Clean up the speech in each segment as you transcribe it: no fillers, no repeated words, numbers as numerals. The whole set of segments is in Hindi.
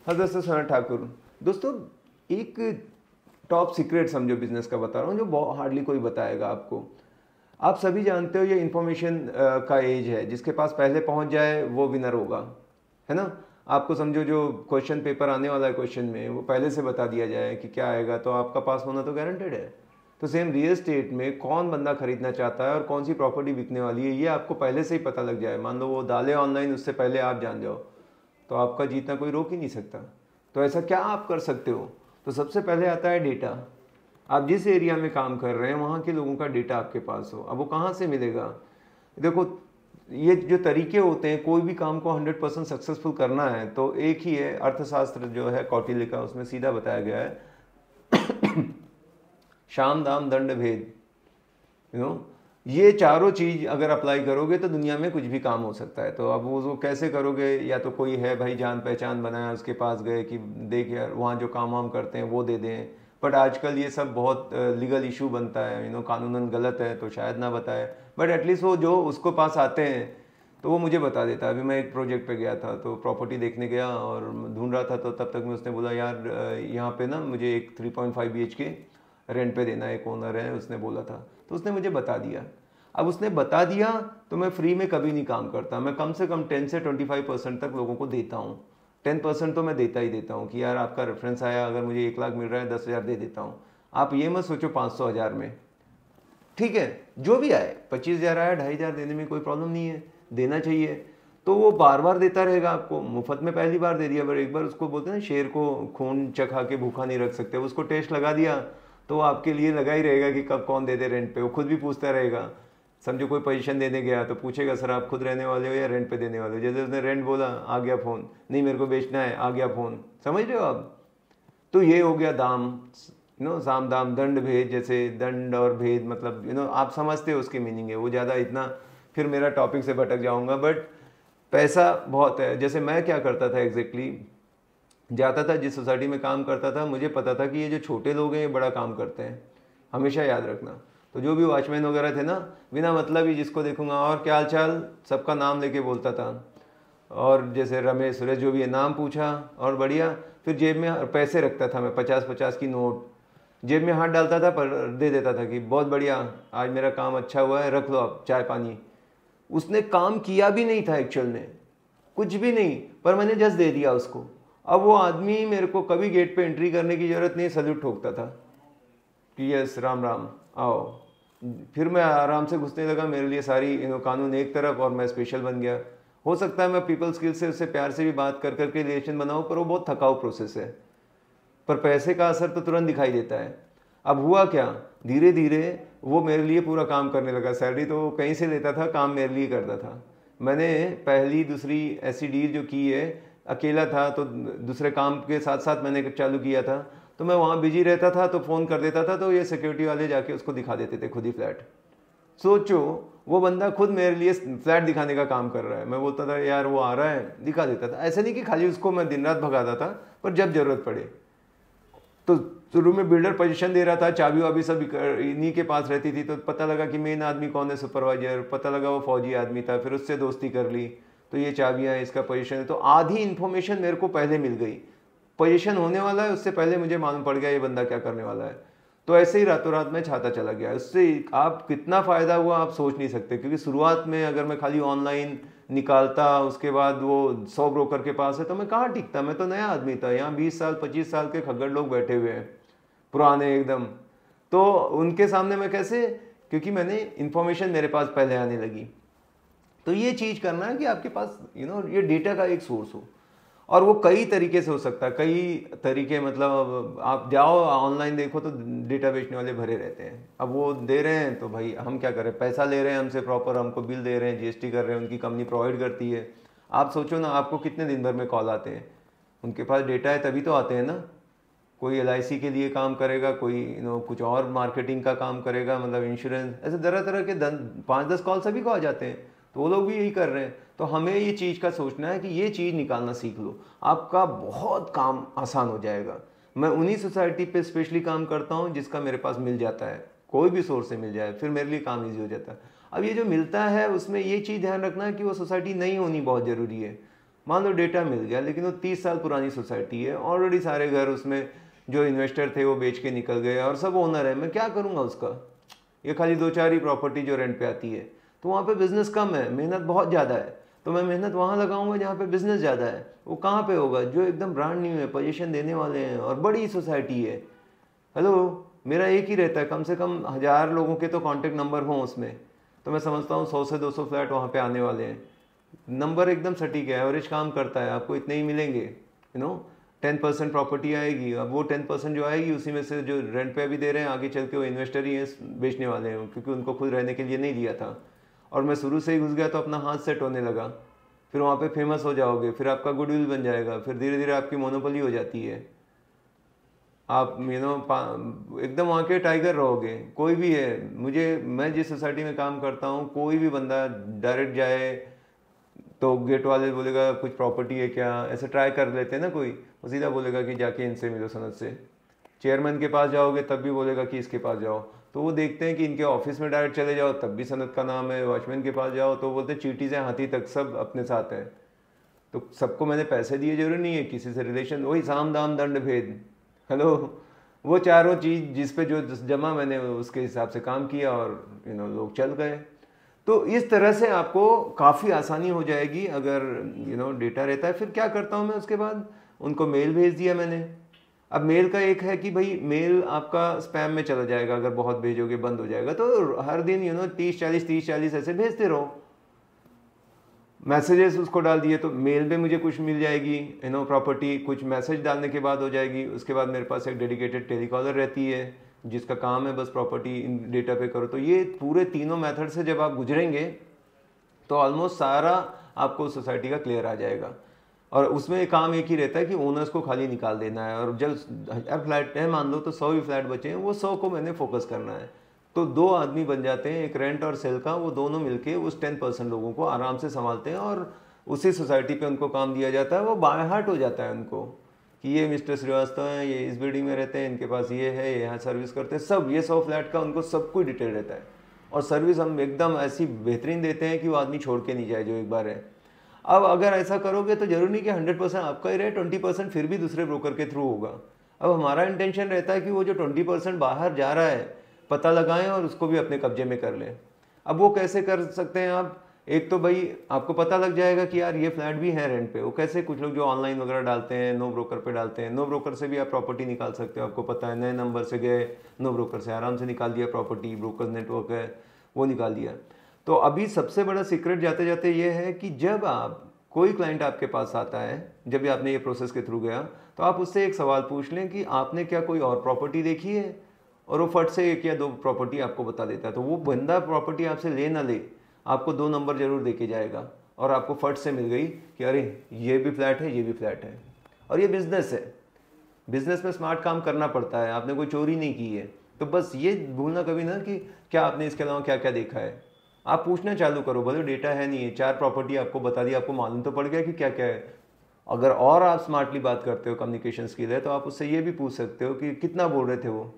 हाँ दोस्तों, सोना ठाकुर। दोस्तों, एक टॉप सीक्रेट समझो बिजनेस का बता रहा हूँ, जो बहुत हार्डली कोई बताएगा आपको। आप सभी जानते हो ये इन्फॉर्मेशन का एज है, जिसके पास पहले पहुंच जाए वो विनर होगा, है ना। आपको समझो जो क्वेश्चन पेपर आने वाला है, क्वेश्चन में वो पहले से बता दिया जाए कि क्या आएगा, तो आपका पास होना तो गारंटेड है। तो सेम रियल एस्टेट में कौन बंदा खरीदना चाहता है और कौन सी प्रॉपर्टी बिकने वाली है, ये आपको पहले से ही पता लग जाए। मान लो वो डाले ऑनलाइन, उससे पहले आप जान जाओ, तो आपका जीतना कोई रोक ही नहीं सकता। तो ऐसा क्या आप कर सकते हो? तो सबसे पहले आता है डेटा। आप जिस एरिया में काम कर रहे हैं वहाँ के लोगों का डेटा आपके पास हो। अब वो कहाँ से मिलेगा? देखो, ये जो तरीके होते हैं, कोई भी काम को 100% सक्सेसफुल करना है तो एक ही है। अर्थशास्त्र जो है कौटिल्य का, उसमें सीधा बताया गया है शाम दाम दंड भेद, ये चारों चीज अगर अप्लाई करोगे तो दुनिया में कुछ भी काम हो सकता है। तो अब वो कैसे करोगे? या तो कोई है भाई जान पहचान बनाया, उसके पास गए कि देख यार वहाँ जो काम वाम करते हैं वो दे दें। बट आजकल ये सब बहुत लीगल इशू बनता है, कानूनन गलत है, तो शायद ना बताए। बट एटलीस्ट वो जो उसको पास आते हैं तो वो मुझे बता देता है। अभी मैं एक प्रोजेक्ट पे गया था, तो प्रॉपर्टी देखने गया और ढूंढ रहा था, तो तब तक में उसने बोला यार यहाँ पे ना मुझे एक 3.5 BHK रेंट पे देना है, एक ओनर है उसने बोला था। तो उसने मुझे बता दिया। अब उसने बता दिया तो मैं फ्री में कभी नहीं काम करता। मैं कम से कम 10 से 25% तक लोगों को देता हूँ। 10% तो मैं देता ही देता हूँ कि यार आपका रेफरेंस आया, अगर मुझे 1 लाख मिल रहा है 10,000 दे देता हूँ। आप ये मत सोचो 500 हज़ार में, ठीक है, जो भी आए, 25,000 आया, 2,500 देने में कोई प्रॉब्लम नहीं है, देना चाहिए। तो वो बार बार देता रहेगा आपको। मुफ्त में पहली बार दे दिया, पर एक बार उसको बोलते हैं ना, शेर को खून चखा के भूखा नहीं रख सकते। उसको टेस्ट लगा दिया तो वो आपके लिए लगा ही रहेगा कि कब कौन दे दे रेंट पे। वो खुद भी पूछता रहेगा। समझो कोई पोजीशन देने गया तो पूछेगा सर आप खुद रहने वाले हो या रेंट पे देने वाले हो। जैसे उसने रेंट बोला, आ गया फ़ोन, नहीं मेरे को बेचना है, आ गया फ़ोन। समझ रहे हो आप? तो ये हो गया दाम, साम दाम दंड भेद। जैसे दंड और भेद मतलब आप समझते हो उसकी मीनिंग है। वो ज़्यादा इतना फिर मेरा टॉपिक से भटक जाऊंगा। बट पैसा बहुत है। जैसे मैं क्या करता था एग्जैक्टली, जाता था जिस सोसाइटी में काम करता था, मुझे पता था कि ये जो छोटे लोग हैं ये बड़ा काम करते हैं, हमेशा याद रखना। तो जो भी वॉचमैन वगैरह थे ना, बिना मतलब ही जिसको देखूंगा और क्या हाल चाल, सबका नाम लेके बोलता था। और जैसे रमेश सुरेश जो भी है, नाम पूछा और बढ़िया। फिर जेब में पैसे रखता था मैं, 50-50 की नोट जेब में हाथ डालता था, पर दे देता था कि बहुत बढ़िया, आज मेरा काम अच्छा हुआ है, रख लो आप चाय पानी। उसने काम किया भी नहीं था एक्चुअल में, कुछ भी नहीं, पर मैंने जस्ट दे दिया उसको। अब वो आदमी मेरे को कभी गेट पे एंट्री करने की जरूरत नहीं, सल्यूट ठोकता था कि यस राम राम आओ। फिर मैं आराम से घुसने लगा। मेरे लिए सारी कानून एक तरफ और मैं स्पेशल बन गया। हो सकता है मैं पीपल स्किल से उससे प्यार से भी बात कर करके रिलेशन बनाऊं, पर वो बहुत थकाऊ प्रोसेस है। पर पैसे का असर तो तुरंत दिखाई देता है। अब हुआ क्या, धीरे धीरे वो मेरे लिए पूरा काम करने लगा। सैलरी तो कहीं से लेता था, काम मेरे लिए करता था। मैंने पहली दूसरी ऐसी डील जो की है, अकेला था तो दूसरे काम के साथ साथ मैंने चालू किया था। तो मैं वहाँ बिजी रहता था तो फ़ोन कर देता था, तो ये सिक्योरिटी वाले जाके उसको दिखा देते थे खुद ही फ्लैट। सोचो, वो बंदा खुद मेरे लिए फ्लैट दिखाने का काम कर रहा है। मैं बोलता था यार वो आ रहा है, दिखा देता था। ऐसा नहीं कि खाली उसको मैं दिन रात भगाता था, पर जब जरूरत पड़े तो शुरू में बिल्डर पोजीशन दे रहा था, चाबी वाबी सब इन्हीं के पास रहती थी। तो पता लगा कि मेन आदमी कौन है, सुपरवाइजर, पता लगा वो फौजी आदमी था। फिर उससे दोस्ती कर ली, तो ये चाबियाँ, इसका पोजीशन है। तो आधी इन्फॉर्मेशन मेरे को पहले मिल गई। पोजीशन होने वाला है उससे पहले मुझे मालूम पड़ गया ये बंदा क्या करने वाला है। तो ऐसे ही रातों रात में छाता चला गया। उससे आप कितना फ़ायदा हुआ आप सोच नहीं सकते। क्योंकि शुरुआत में अगर मैं खाली ऑनलाइन निकालता, उसके बाद वो 100 ब्रोकर के पास है, तो मैं कहाँ टिकता। मैं तो नया आदमी था। यहाँ 20 साल 25 साल के खग्गड़ लोग बैठे हुए हैं, पुराने एकदम। तो उनके सामने मैं कैसे, क्योंकि मैंने इन्फॉर्मेशन मेरे पास पहले आने लगी। तो ये चीज़ करना है कि आपके पास ये डेटा का एक सोर्स हो। और वो कई तरीके से हो सकता है, कई तरीके मतलब आप जाओ ऑनलाइन देखो तो डेटा बेचने वाले भरे रहते हैं। अब वो दे रहे हैं तो भाई हम क्या करें, पैसा ले रहे हैं हमसे प्रॉपर, हमको बिल दे रहे हैं, जीएसटी कर रहे हैं, उनकी कंपनी प्रोवाइड करती है। आप सोचो ना, आपको कितने दिन भर में कॉल आते हैं। उनके पास डेटा है तभी तो आते हैं ना। कोई LIC के लिए काम करेगा, कोई कुछ और मार्केटिंग का काम करेगा, मतलब इंश्योरेंस, ऐसे तरह तरह के 5-10 कॉल सभी को आ जाते हैं। तो वो लोग भी यही कर रहे हैं। तो हमें ये चीज़ का सोचना है कि ये चीज़ निकालना सीख लो, आपका बहुत काम आसान हो जाएगा। मैं उन्हीं सोसाइटी पे स्पेशली काम करता हूँ जिसका मेरे पास मिल जाता है, कोई भी सोर्स से मिल जाए, फिर मेरे लिए काम ईजी हो जाता है। अब ये जो मिलता है उसमें ये चीज़ ध्यान रखना है कि वो सोसाइटी नहीं होनी बहुत ज़रूरी है। मान लो डेटा मिल गया, लेकिन वो 30 साल पुरानी सोसाइटी है, ऑलरेडी सारे घर उसमें जो इन्वेस्टर थे वो बेच के निकल गए और सब ओनर है, मैं क्या करूँगा उसका। ये खाली 2-4 ही प्रॉपर्टी जो रेंट पे आती है, तो वहाँ पे बिजनेस कम है, मेहनत बहुत ज़्यादा है, तो मैं मेहनत वहाँ लगाऊंगा जहाँ पे बिजनेस ज़्यादा है। वो कहाँ पे होगा? जो एकदम ब्रांड न्यू है, पोजीशन देने वाले हैं और बड़ी सोसाइटी है। हेलो, मेरा एक ही रहता है, कम से कम 1000 लोगों के तो कॉन्टेक्ट नंबर हों उसमें, तो मैं समझता हूँ 100 से 200 फ्लैट वहाँ पे आने वाले हैं। नंबर एकदम सटीक है, एवरेज काम करता है, आपको इतने ही मिलेंगे। 10% प्रॉपर्टी आएगी, अब वो 10% जो आएगी उसी में से जो रेंट पे अभी दे रहे हैं, आगे चल के वो इन्वेस्टर ही बेचने वाले हैं, क्योंकि उनको खुद रहने के लिए नहीं लिया था। और मैं शुरू से ही घुस गया तो अपना हाथ सेट होने लगा। फिर वहाँ पे फेमस हो जाओगे, फिर आपका गुडविल बन जाएगा, फिर धीरे धीरे आपकी मोनोपोली हो जाती है। आप एकदम वहाँ के टाइगर रहोगे। कोई भी है, मैं जिस सोसाइटी में काम करता हूँ, कोई भी बंदा डायरेक्ट जाए तो गेट वाले बोलेगा कुछ प्रॉपर्टी है क्या, ऐसे ट्राई कर लेते हैं ना कोई, वो सीधा बोलेगा कि जाके इनसे मिलो सनद से। चेयरमैन के पास जाओगे तब भी बोलेगा कि इसके पास जाओ, तो वो देखते हैं कि इनके ऑफिस में डायरेक्ट चले जाओ तब भी सनद का नाम है, वॉचमैन के पास जाओ तो बोलते चीटी से हाथी तक सब अपने साथ हैं। तो सबको मैंने पैसे दिए जरूरी नहीं है, किसी से रिलेशन, वही साम दाम दंड भेद। हेलो, वो चारों चीज़ जिस पे जो जमा मैंने उसके हिसाब से काम किया और लोग चल गए। तो इस तरह से आपको काफ़ी आसानी हो जाएगी अगर डेटा रहता है। फिर क्या करता हूँ मैं उसके बाद, उनको मेल भेज दिया मैंने। अब मेल का एक है कि भाई मेल आपका स्पैम में चला जाएगा, अगर बहुत भेजोगे बंद हो जाएगा, तो हर दिन 30-40 ऐसे भेजते रहो। मैसेजेस उसको डाल दिए तो मेल में मुझे कुछ मिल जाएगी, प्रॉपर्टी कुछ मैसेज डालने के बाद हो जाएगी। उसके बाद मेरे पास एक डेडिकेटेड टेलीकॉलर रहती है जिसका काम है बस प्रॉपर्टी इन डेटा पे करो। तो ये पूरे तीनों मेथड से जब आप गुजरेंगे तो ऑलमोस्ट सारा आपको सोसाइटी का क्लियर आ जाएगा। और उसमें काम एक ही रहता है कि ओनर्स को खाली निकाल देना है, और जब 1000 फ्लैट है मान लो तो 100 ही फ्लैट बचे हैं, वो 100 को मैंने फोकस करना है। तो 2 आदमी बन जाते हैं, एक रेंट और सेल का, वो दोनों मिलके उस 10% लोगों को आराम से संभालते हैं और उसी सोसाइटी पे उनको काम दिया जाता है। वो बाय हार्ट हो जाता है उनको कि ये मिस्टर श्रीवास्तव हैं, ये इस बिल्डिंग में रहते हैं, इनके पास ये है, ये यहाँ सर्विस करते हैं, सब ये 100 फ्लैट का उनको सब कुछ डिटेल रहता है। और सर्विस हम एकदम ऐसी बेहतरीन देते हैं कि वो आदमी छोड़ के नहीं जाए जो एक बार है। अब अगर ऐसा करोगे तो जरूरी नहीं कि 100% आपका ही रहे, 20% फिर भी दूसरे ब्रोकर के थ्रू होगा। अब हमारा इंटेंशन रहता है कि वो जो 20% बाहर जा रहा है पता लगाएं और उसको भी अपने कब्जे में कर लें। अब वो कैसे कर सकते हैं आप? एक तो भाई आपको पता लग जाएगा कि यार ये फ्लैट भी है रेंट पे। वो कैसे? कुछ लोग जो ऑनलाइन वगैरह डालते हैं, नो ब्रोकर पे डालते हैं, नो ब्रोकर से भी आप प्रॉपर्टी निकाल सकते हो। आपको पता है, नए नंबर से गए, नो ब्रोकर से आराम से निकाल दिया प्रॉपर्टी, ब्रोकर नेटवर्क है वो निकाल दिया। तो अभी सबसे बड़ा सीक्रेट जाते जाते ये है कि जब आप कोई क्लाइंट आपके पास आता है, जब भी आपने ये प्रोसेस के थ्रू गया, तो आप उससे एक सवाल पूछ लें कि आपने क्या कोई और प्रॉपर्टी देखी है, और वो फट से 1 या 2 प्रॉपर्टी आपको बता देता है। तो वो बंदा प्रॉपर्टी आपसे ले ना ले, आपको 2 नंबर जरूर देके जाएगा, और आपको फट से मिल गई कि अरे ये भी फ्लैट है, ये भी फ्लैट है, और ये बिजनेस है। बिजनेस में स्मार्ट काम करना पड़ता है, आपने कोई चोरी नहीं की है। तो बस ये भूलना कभी ना कि क्या आपने इसके अलावा क्या क्या देखा है। आप पूछना चालू करो, भले डेटा है नहीं है, 4 प्रॉपर्टी आपको बता दी, आपको मालूम तो पड़ गया कि क्या क्या है। अगर और आप स्मार्टली बात करते हो, कम्युनिकेशन स्किल है, तो आप उससे ये भी पूछ सकते हो कि कितना बोल रहे थे वो,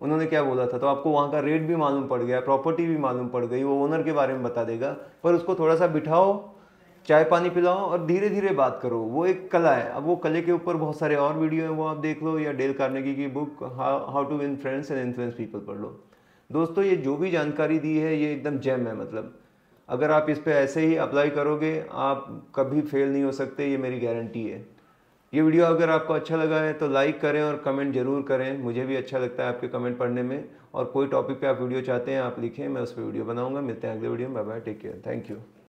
उन्होंने क्या बोला था। तो आपको वहाँ का रेट भी मालूम पड़ गया, प्रॉपर्टी भी मालूम पड़ गई, वो ओनर के बारे में बता देगा। पर उसको थोड़ा सा बिठाओ, चाय पानी पिलाओ और धीरे धीरे बात करो। वो एक कला है। अब वो कले के ऊपर बहुत सारे और वीडियो हैं, वो आप देख लो, या डेल कार्नेगी की book how to win friends and influence people पढ़ लो। दोस्तों, ये जो भी जानकारी दी है ये एकदम जेम है। मतलब अगर आप इस पे ऐसे ही अप्लाई करोगे, आप कभी फेल नहीं हो सकते, ये मेरी गारंटी है। ये वीडियो अगर आपको अच्छा लगा है तो लाइक करें और कमेंट जरूर करें, मुझे भी अच्छा लगता है आपके कमेंट पढ़ने में। और कोई टॉपिक पे आप वीडियो चाहते हैं आप लिखें, मैं उस पर वीडियो बनाऊंगा। मिलते हैं अगले वीडियो में, bye bye, take care, thank you.